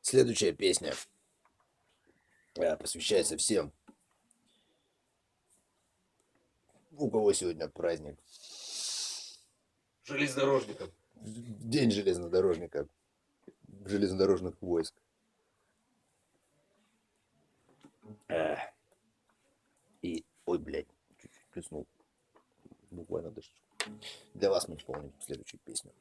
Следующая песня посвящается всем, у кого сегодня праздник. Железнодорожников. День железнодорожника, железнодорожных войск. И, ой, блядь, чуть-чуть плеснул. Буквально дышечку. Для вас мы исполним следующую песню.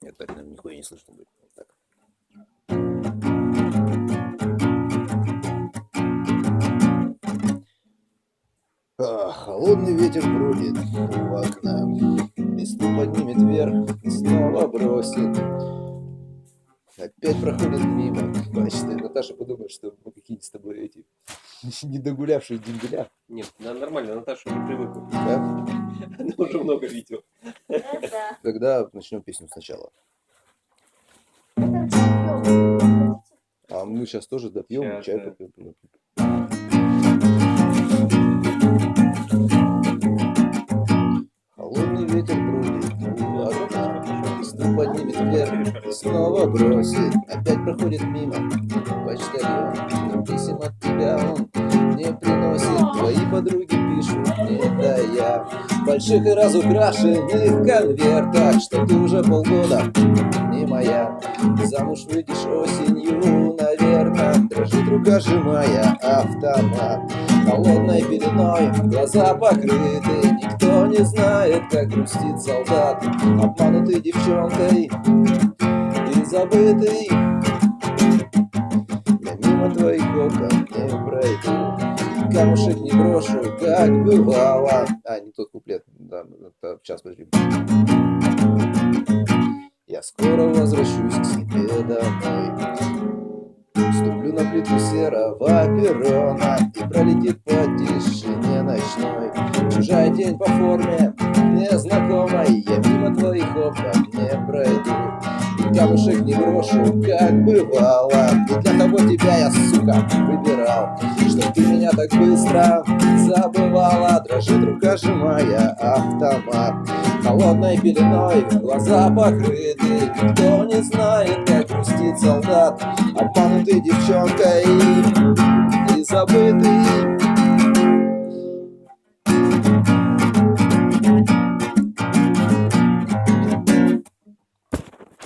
Нет, так, наверное, нихуя не слышно будет. Вот так. Холодный ветер бродит у окна, листву поднимет вверх и снова бросит. Опять проходит мимо. Значит, Наташа подумает, что мы какие-нибудь с тобой эти недогулявшие дембеля. Нет, нормально, Наташа не привыкла. Да? Она уже много видео. Да. Тогда начнем песню сначала. А мы сейчас тоже допьем, Щас, чай да. попьем. Холодный ветер бродит у окна, листву поднимет вверх и снова бросит. Опять проходит мимо почтальон, но писем от тебя он не приносит. Твои подруги пишут мне, да я в больших и разукрашенных конвертах, что ты уже полгода не моя. Замуж выйдешь осенью, наверное. Дрожит рука, сжимая автомат. Холодной пеленой глаза покрыты. Никто не знает, как грустит солдат, обманутый девчонкой и забытый. Я мимо твоих окон не пройду, камушек не брошу, как бывало. Не тот куплет, да, сейчас подожди. Я скоро возвращусь к себе домой, ступлю на плиту серого перрона, и пролетит по тишине ночной чужая тень по форме незнакомой. Я мимо твоих окон не пройду, и камушек не брошу, как бывало. И для того тебя я, сука, выбирал, чтоб ты меня так быстро забывала. Дрожит рука, сжимая автомат. Холодной пеленой глаза покрыты. Никто не знает, как грустит солдат, обманутый девчонкой и забытый.